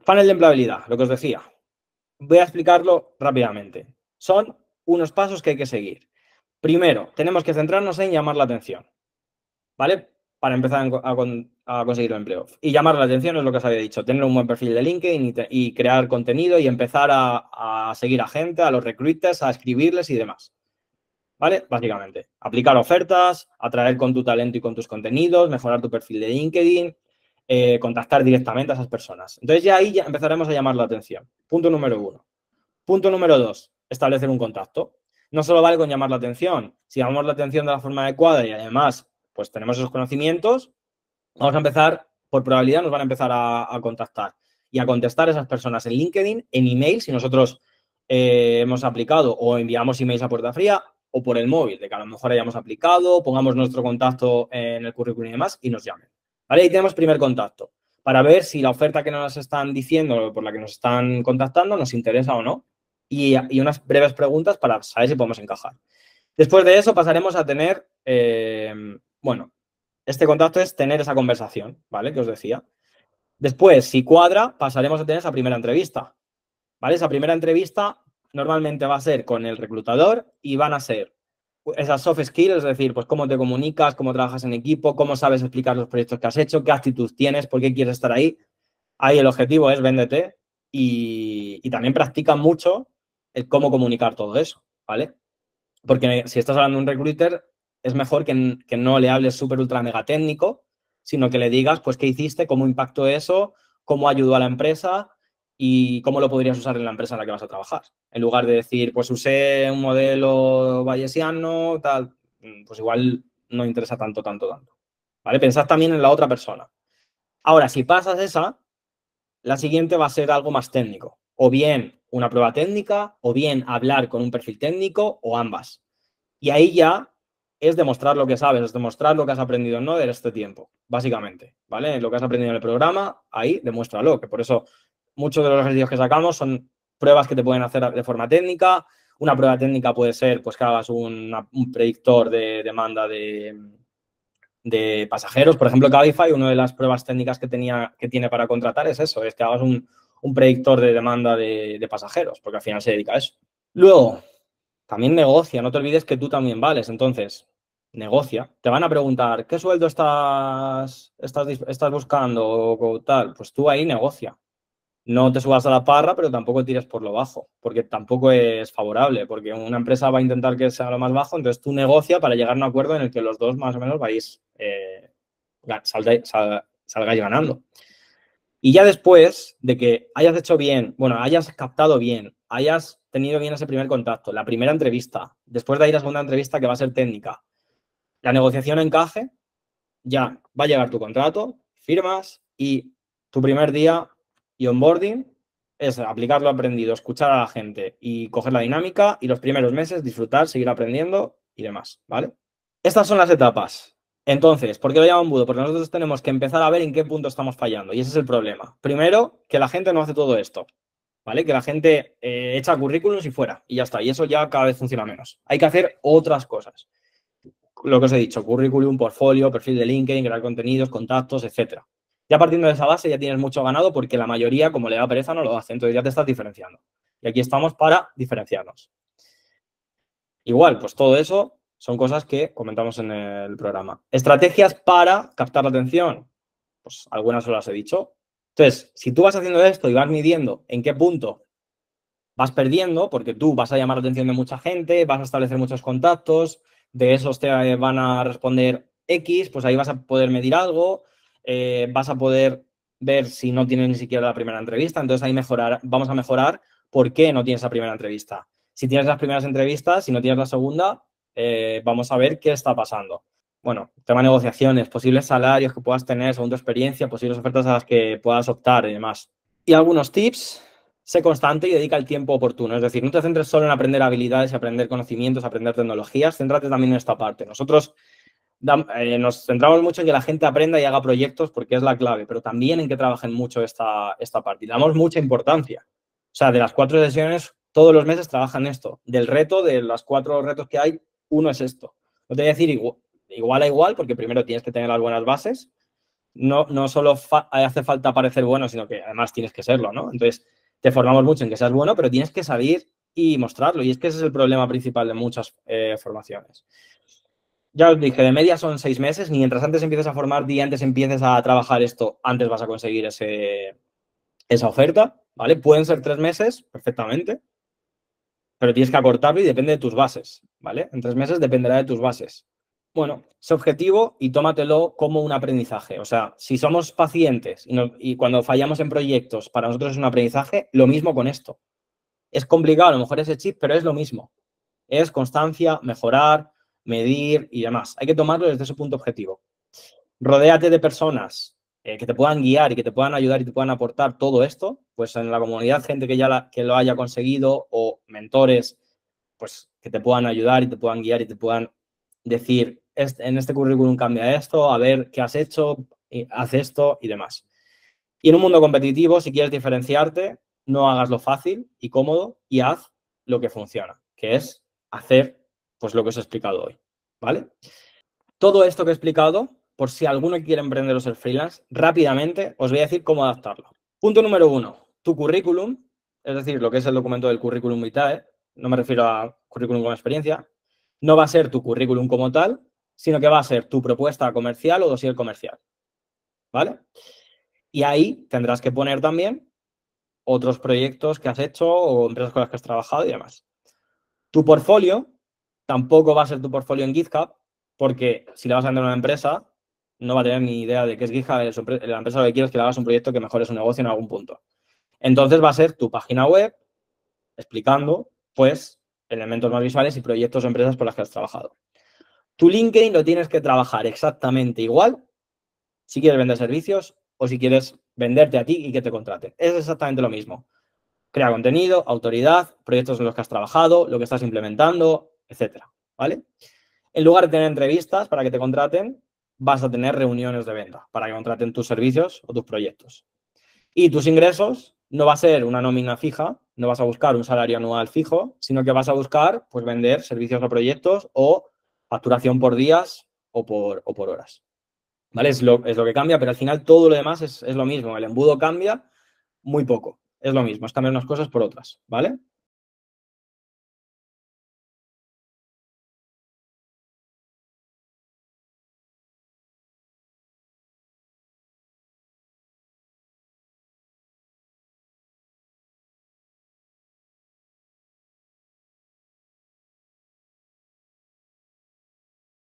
Panel de empleabilidad, lo que os decía. Voy a explicarlo rápidamente. Son unos pasos que hay que seguir. Primero, tenemos que centrarnos en llamar la atención, ¿vale? Para empezar a conseguir el empleo. Y llamar la atención es lo que os había dicho, tener un buen perfil de LinkedIn y crear contenido y empezar a seguir a gente, a los recruiters, a escribirles y demás. ¿Vale? Básicamente, aplicar ofertas, atraer con tu talento y con tus contenidos, mejorar tu perfil de LinkedIn, contactar directamente a esas personas. Entonces ya ahí ya empezaremos a llamar la atención. Punto número 1. Punto número 2, establecer un contacto. No solo vale con llamar la atención. Si llamamos la atención de la forma adecuada y además pues tenemos esos conocimientos, vamos a empezar, por probabilidad nos van a empezar a contactar y a contestar a esas personas en LinkedIn, en email, si nosotros hemos aplicado o enviamos emails a puerta fría, o por el móvil, de que a lo mejor hayamos aplicado, pongamos nuestro contacto en el currículum y demás y nos llamen. ¿Vale? Ahí tenemos primer contacto para ver si la oferta que nos están diciendo, por la que nos están contactando, nos interesa o no. Y unas breves preguntas para saber si podemos encajar. Después de eso pasaremos a tener, bueno, este contacto es tener esa conversación, ¿vale? Que os decía. Después, si cuadra, pasaremos a tener esa primera entrevista, ¿vale? Esa primera entrevista normalmente va a ser con el reclutador y van a ser esas soft skills, es decir, pues cómo te comunicas, cómo trabajas en equipo, cómo sabes explicar los proyectos que has hecho, qué actitud tienes, por qué quieres estar ahí. Ahí el objetivo es véndete y también practica mucho el cómo comunicar todo eso, ¿vale? Porque si estás hablando de un recruiter, es mejor que no le hables súper ultra mega técnico, sino que le digas, pues, qué hiciste, cómo impactó eso, cómo ayudó a la empresa y cómo lo podrías usar en la empresa en la que vas a trabajar. En lugar de decir, pues, usé un modelo bayesiano, tal, pues igual no interesa tanto. ¿Vale? Pensad también en la otra persona. Ahora, si pasas esa, la siguiente va a ser algo más técnico. O bien una prueba técnica, o bien hablar con un perfil técnico, o ambas. Y ahí ya es demostrar lo que sabes, es demostrar lo que has aprendido en Noder este tiempo, básicamente, ¿vale? Lo que has aprendido en el programa, ahí demuéstralo, que por eso muchos de los ejercicios que sacamos son pruebas que te pueden hacer de forma técnica. Una prueba técnica puede ser pues que hagas un predictor de demanda de pasajeros. Por ejemplo, Cabify, una de las pruebas técnicas que tiene para contratar es eso, es que hagas un predictor de demanda de pasajeros, porque al final se dedica a eso. Luego, también negocia, no te olvides que tú también vales, entonces, negocia. Te van a preguntar, ¿qué sueldo estás buscando o tal? Pues tú ahí negocia. No te subas a la parra, pero tampoco tires por lo bajo, porque tampoco es favorable, porque una empresa va a intentar que sea lo más bajo, entonces tú negocia para llegar a un acuerdo en el que los dos más o menos salgáis ganando. Y ya después de que hayas hecho bien, bueno, hayas captado bien, hayas tenido bien ese primer contacto, la primera entrevista, después de ir a la segunda entrevista que va a ser técnica, la negociación encaje, ya va a llegar tu contrato, firmas y tu primer día y onboarding es aplicar lo aprendido, escuchar a la gente y coger la dinámica y los primeros meses disfrutar, seguir aprendiendo y demás, ¿vale? Estas son las etapas. Entonces, ¿por qué lo llamo embudo? Porque nosotros tenemos que empezar a ver en qué punto estamos fallando y ese es el problema. Primero, que la gente no hace todo esto, ¿vale? Que la gente echa currículums y fuera y ya está. Y eso ya cada vez funciona menos. Hay que hacer otras cosas. Lo que os he dicho, currículum, portfolio, perfil de LinkedIn, crear contenidos, contactos, etcétera. Ya partiendo de esa base ya tienes mucho ganado porque la mayoría, como le da pereza, no lo hace. Entonces ya te estás diferenciando. Y aquí estamos para diferenciarnos. Igual, pues todo eso son cosas que comentamos en el programa. Estrategias para captar la atención. Pues algunas os las he dicho. Entonces, si tú vas haciendo esto y vas midiendo en qué punto vas perdiendo, porque tú vas a llamar la atención de mucha gente, vas a establecer muchos contactos, de esos te van a responder X, pues ahí vas a poder medir algo, vas a poder ver si no tienes ni siquiera la primera entrevista, entonces ahí vamos a mejorar por qué no tienes la primera entrevista. Si tienes las primeras entrevistas, si no tienes la segunda, vamos a ver qué está pasando. Bueno, tema de negociaciones, posibles salarios que puedas tener según tu experiencia, posibles ofertas a las que puedas optar y demás. Y algunos tips. Sé constante y dedica el tiempo oportuno. Es decir, no te centres solo en aprender habilidades y aprender conocimientos, aprender tecnologías, céntrate también en esta parte. Nosotros nos centramos mucho en que la gente aprenda y haga proyectos porque es la clave, pero también en que trabajen mucho esta parte. Y le damos mucha importancia. O sea, de las 4 sesiones, todos los meses trabajan esto. Del reto, de los 4 retos que hay, uno es esto. No te voy a decir igual a igual, porque primero tienes que tener las buenas bases, no solo hace falta parecer bueno, sino que además tienes que serlo, ¿no? Entonces, te formamos mucho en que seas bueno, pero tienes que salir y mostrarlo. Y es que ese es el problema principal de muchas formaciones. Ya os dije, de media son 6 meses. Mientras antes empieces a formar y antes empieces a trabajar esto, antes vas a conseguir esa oferta, ¿vale? Pueden ser 3 meses, perfectamente, pero tienes que acortarlo y depende de tus bases, ¿vale? En 3 meses dependerá de tus bases. Bueno, ese objetivo y tómatelo como un aprendizaje. O sea, si somos pacientes y cuando fallamos en proyectos, para nosotros es un aprendizaje, lo mismo con esto. Es complicado, a lo mejor ese chip, pero es lo mismo. Es constancia, mejorar, medir y demás. Hay que tomarlo desde ese punto objetivo. Rodéate de personas que te puedan guiar y que te puedan ayudar y te puedan aportar todo esto, pues en la comunidad gente que ya que lo haya conseguido o mentores, pues que te puedan ayudar y te puedan guiar y te puedan decir, en este currículum cambia esto, a ver qué has hecho, haz esto y demás. Y en un mundo competitivo, si quieres diferenciarte, no hagas lo fácil y cómodo y haz lo que funciona, que es hacer pues lo que os he explicado hoy, ¿vale? Todo esto que he explicado, por si alguno quiere emprender o ser freelance, rápidamente os voy a decir cómo adaptarlo. Punto número 1, tu currículum, es decir, lo que es el documento del currículum vitae, no me refiero a currículum con experiencia, no va a ser tu currículum como tal, sino que va a ser tu propuesta comercial o dossier comercial, ¿vale? Y ahí tendrás que poner también otros proyectos que has hecho o empresas con las que has trabajado y demás. Tu portfolio tampoco va a ser tu portfolio en GitHub, porque si le vas a vender a una empresa, no va a tener ni idea de qué es GitHub. La empresa lo que quiere es que le hagas un proyecto que mejore su negocio en algún punto. Entonces va a ser tu página web explicando, pues, elementos más visuales y proyectos o empresas por las que has trabajado. Tu LinkedIn lo tienes que trabajar exactamente igual si quieres vender servicios o si quieres venderte a ti y que te contraten. Es exactamente lo mismo. Crea contenido, autoridad, proyectos en los que has trabajado, lo que estás implementando, etcétera, ¿vale? En lugar de tener entrevistas para que te contraten, vas a tener reuniones de venta para que contraten tus servicios o tus proyectos. Y tus ingresos no va a ser una nómina fija, no vas a buscar un salario anual fijo, sino que vas a buscar pues, vender servicios o proyectos o facturación por días o por horas. ¿Vale? Es lo que cambia, pero al final todo lo demás es lo mismo. El embudo cambia muy poco. Es lo mismo, es cambiar unas cosas por otras, ¿vale?